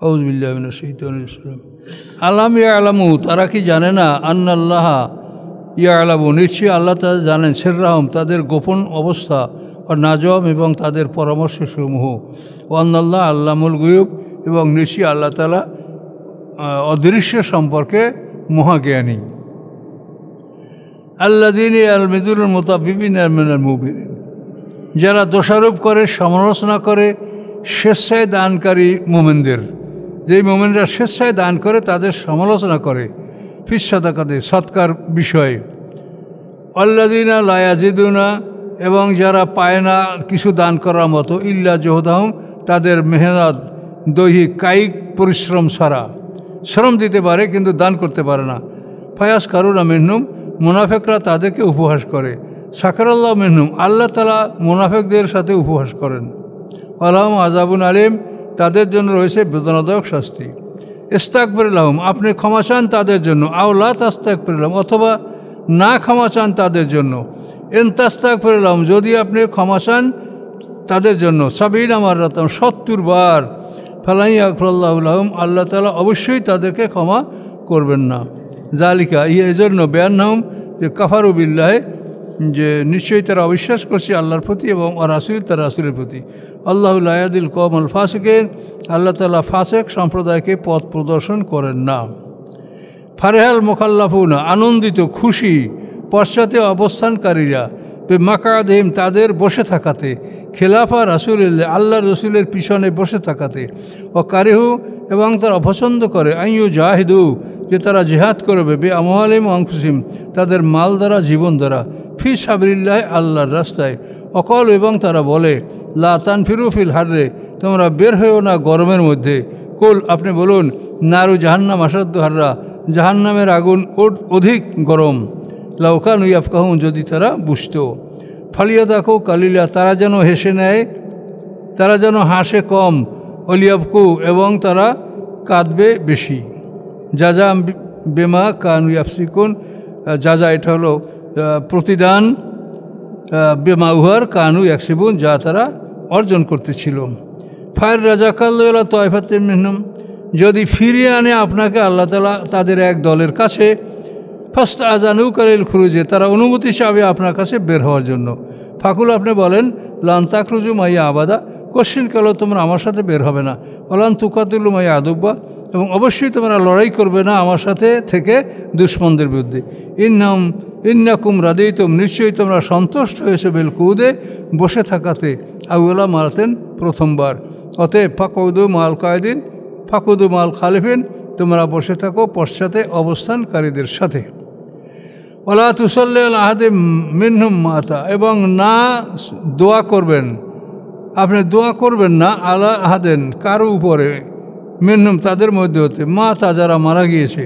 আউযু বিল্লাহি মিনাশ শাইতানির রাজিম। আলাম ইয়ালামু, তারা কি জানে না? আন্নাল্লাহ ইয়ালামু, নিশ্চয়ই আল্লাহ তাআলা জানেন, সিররাহুম, তাদের গোপন অবস্থা, ও নাজম, এবং তাদের পরামর্শসমূহ। ও আন্নাল্লাহ আল্লামুল গুয়ুব, এবং নিশ্চয়ই আল্লাহ তাআলা অদৃশ্য সম্পর্কে মহাজ্ঞানী। আল্লাযীনা ইয়ালমিজুনাল মুতাফফিফিনা মিনাল মুমিনিন, যারা দোষারোপ করে, সমালোচনা করে স্বেচ্ছায় দানকারী মোমেনদের। যেই মোমেনরা স্বেচ্ছায় দান করে তাদের সমালোচনা করে ফিস সাদাকাতে, সৎকার বিষয়ে। আল্লাযীনা লা ইয়াজিদুনা, এবং যারা পায় না কিছু দান করার মতো, ইল্লা জুহদাহুম, তাদের মেহনত, দৈহিক কায়িক পরিশ্রম ছাড়া। শ্রম দিতে পারে কিন্তু দান করতে পারে না। ফায়াস কারুনা মিনহুম, মুনাফিকরা তাদেরকে উপহাস করে। সাকারাল্লাহ মিনহুম, আল্লাহ তাআলা মুনাফিকদের সাথে উপহাস করেন। ওয়ালাহুম আযাবুন আলীম, তাদের জন্য রয়েছে বেদনাদায়ক শাস্তি। ইস্তাগফির লাহুম, আপনি ক্ষমা চান তাদের জন্য। আও লা তাস্তাগফির লাহুম, অথবা না ক্ষমা চান তাদের জন্য। ইন তাস্তাগফির লাহুম, যদি আপনি ক্ষমা চান তাদের জন্য ৭০ মাররাতান, ৭০ বার, ফালা ইয়াগফিরুল্লাহু লাহুম, আল্লাহ তাআলা অবশ্যই তাদেরকে ক্ষমা করবেন না। জালিকা, এই জন্য বিআন্নাহুম, যে কাফারু বিল্লাহি, যে নিশ্চয়ই তারা অবিশ্বাস করছে আল্লাহর প্রতি এবং রাসূল, তার রাসূলের প্রতি। আল্লাহু লা ইয়াহদিল কওমাল ফাসিকিন, আল্লাহ তাআলা ফাসেক সম্প্রদায়কে পথ প্রদর্শন করেন না। ফারেহাল মুখাল্লাফুনা, আনন্দিত খুশি পশ্চাতে অবস্থানকারীরা, মাকাদিহিম, তাদের বসে থাকাতে, খেলাফা রাসূলিল্লাহ, আল্লাহ রসুলের পিছনে বসে থাকাতে। ও কারিহু, এবং তারা অপছন্দ করে, আইয়ু জাহিদু, যে তারা জিহাদ করবে, বে আমওয়ালিহিম ওয়া আনফুসিহিম, তাদের মাল দ্বারা, জীবন দ্বারা, ফি সাবিলিল্লাহ, আল্লাহর রাস্তায়। অকল, এবং তারা বলে, লা তানফিরু ফিল হাররে, তোমরা বের হয়েও না গরমের মধ্যে। কুল, আপনি বলুন, নারু জাহান্নাম আসাদ্দু হাররা, জাহান্নামের আগুন অধিক গরম। লাউ কানু ইয়াফকাহুন, যদি তারা বুঝত। ফালিয়াদাকু কালিলা, তারা যেন হেসে নেয়, তারা যেন হাসে কম। অলিয়াবকু, এবং তারা কাঁদবে বেশি। যাজা বেমা কানু ইয়াফসিকুন, যাজা, এটা হলো প্রতিদান, বেমা উহার, কানু ইয়াকসিবুন, যা তারা অর্জন করতেছিল। ফায়ের রাজাকাল্লা তয়ফাতিন মিনহুম, যদি ফিরিয়ে আনে আপনাকে আল্লাহ তাআলা তাদের এক দলের কাছে। ফাস্ত আজানু কালিল খুরুজে, তারা অনুমতি চাবে আপনার কাছে বের হওয়ার জন্য। ফাকুল, আপনি বলেন, লান তাখরুজু মাইয়া আবাদা, কোশ্চিন কালো তোমরা আমার সাথে বের হবে না। ওলান তুকাতুলু মাইয়া আদুব্বা, এবং অবশ্যই তোমরা লড়াই করবে না আমার সাথে থেকে দুশ্মনদের বিরুদ্ধে। ইন্নাকুম রাদিতুম, নিশ্চয়ই তোমরা সন্তুষ্ট হয়েছে, বেল কুদে, বসে থাকাতে, আউলা মারাতেন, প্রথমবার। অতএব ফাকুদু মাল কায়দিন, ফাকুদু মাল খালিফিন, তোমরা বসে থাকো পশ্চাতে অবস্থানকারীদের সাথে। ওয়ালা তুসাল্লি আলা আহাদিম মিনহুম মাতা, এবং না দোয়া করবেন, আপনি দোয়া করবেন না আলা আহাদেন কারো উপরে, মিনহুম তাদের মধ্যে হতে, মাতা যারা মারা গিয়েছে,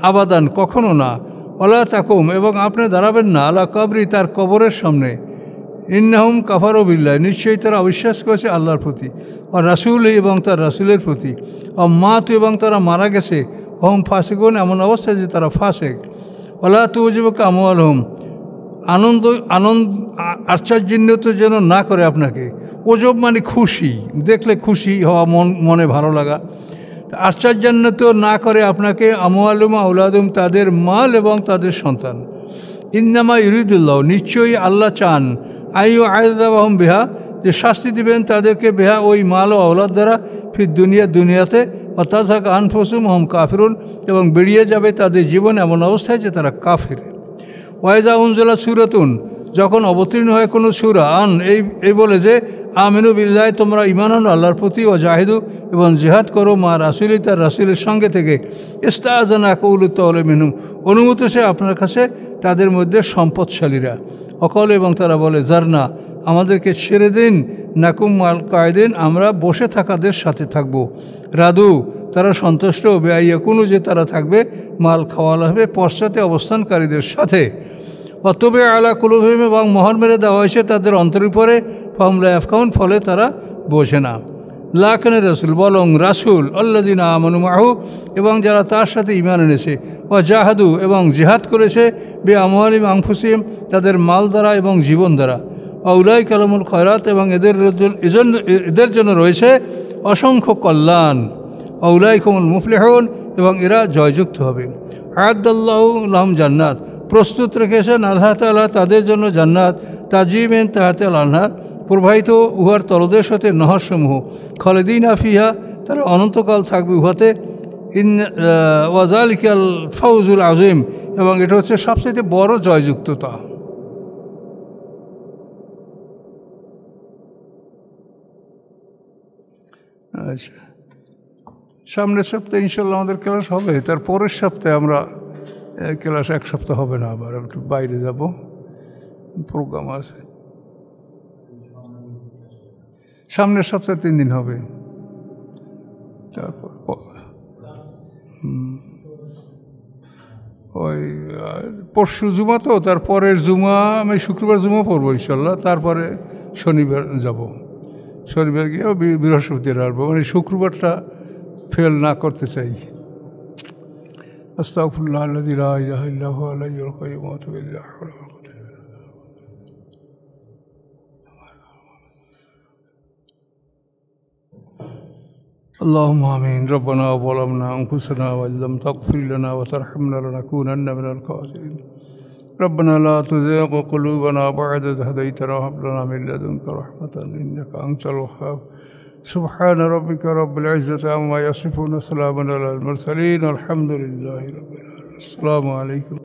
আবাদান কখনো না, ওয়ালা তাকুম এবং আপনি দাঁড়াবেন না আলা কবরি তার কবরের সামনে, ইন্নাহুম কাফারু বিল্লাহ নিশ্চয়ই তারা অবিশ্বাস করেছে আল্লাহর প্রতি, ও রাসূল এবং তার রাসূলের প্রতি, ও মাত এবং তারা মারা গেছে, ওহম ফাসিকুন এমন অবস্থায় যে তারা ফাসেক। ওয়ালা তুজিবুকা আমওয়ালুহুম আনন্দ আশ্চর্যান্বিত যেন না করে আপনাকে, ওজব মানে খুশি, দেখলে খুশি হওয়া, মনে ভালো লাগা, আশ্চর্যান্বিত না করে আপনাকে আমওয়ালুহুম আওলাদুহুম তাদের মাল এবং তাদের সন্তান, ইন্নামা ইউরিদুল্লাহ নিশ্চয়ই আল্লাহ চান, আইয়ু আযাবাহুম বিহা যে শাস্তি দিবেন তাদেরকে, বিহা ওই মাল ও আওলাদ দ্বারা, ফির দুনিয়াতে, ও তাযহাক আনফুসুহুম হুম কাফিরুন এবং বেরিয়ে যাবে তাদের জীবন এমন অবস্থায় যে তারা কাফির। ওয়াইজা উনজিলাত সূরাতুন যখন অবতীর্ণ হয় কোনো সূরা, এই বলে যে আমিনু বিল্লাহ তোমরা ঈমান আনো আল্লাহর প্রতি, ও জাহিদু এবং জিহাদ করো মা রাসূলি তার রাসূলের সঙ্গে থেকে, ইস্তাআযানাকা উলুত তাওলা মিনহুম অনুমতি সে আপনার কাছে তাদের মধ্যে সম্পদশালীরা, অকল এবং তারা বলে জারনা আমাদেরকে ছেড়ে দিন, নাকুম মাল কায়দিন আমরা বসে থাকাদের সাথে থাকব, রাদু তারা সন্তুষ্ট, বেআইয়া কোনো যে তারা থাকবে মাল খাওয়ালা হবে পশ্চাতে অবস্থানকারীদের সাথে, অতবে আলা কুলুবিহিম এবং মোহর মেরে দেওয়া হয়েছে তাদের অন্তরের উপরে, ফাহুম লা ইয়াফকাহুন ফলে তারা বোঝে না। লাকিন রাসূল বলং রাসূল আল্লাযিনা আমানু মাহু এবং যারা তার সাথে ঈমান এনেছে, ও জাহাদু এবং জিহাদ করেছে, বে আমওয়ালিহিম আনফুসিহিম তাদের মাল দ্বারা এবং জীবন দ্বারা, উলাইকা লাহুমুল খায়রাত এবং এদের জন্য রয়েছে অসংখ্য কল্যাণ, উলাইকা হুমুল মুফলিহুন এবং এরা জয়যুক্ত হবে। আ'আদাল্লাহু লাহুম জান্নাত প্রস্তুত রেখেছেন আল্লাহ তাআলা তাদের জন্য জান্নাত, তাজরি মিন তাহতিহাল আনহার প্রবাহিত উহার তলদেশ হতে নহরসমূহ, খালিদিনা ফিহা তারা অনন্তকাল থাকবে উহাতে, ওয়া যালিকাল ফাওজুল আযীম এবং এটা হচ্ছে সবচেয়ে বড় জয়যুক্ততা। আচ্ছা, সামনের সপ্তাহে ইনশাল্লাহ আমাদের ক্লাস হবে, তার পরের সপ্তাহে আমরা ক্লাস এক সপ্তাহ হবে না, আবার একটু বাইরে যাব, প্রোগ্রাম আছে। সামনের সপ্তাহে 3 দিন হবে, তারপর ওই পরশু জুমা, তো তারপরের জুমা আমি শুক্রবার জুমা পড়বো ইনশাল্লাহ, তারপরে শনিবার যাব, শনিবার গিয়ে বৃহস্পতিবার আসবো, মানে শুক্রবারটা ফেল না করতে চাই। আস্তাগফিরুল্লাহ আল্লাযী লা ইলাহা ইল্লা হুয়াল হাইয়ুল কাইয়্যুম ওয়া আতুবু ইলাইহি। اللهم آمين. ربنا ظلمنا أنفسنا وإن لم تغفر لنا وترحمنا لنكونن من الخاسرين. ربنا لا تزغ قلوبنا بعد إذ هديتنا وهب لنا من لدنك رحمة إنك أنت الوهاب. سبحان ربك رب العزة عما يصفون وسلام على المرسلين والحمد لله رب العالمين. السلام عليكم.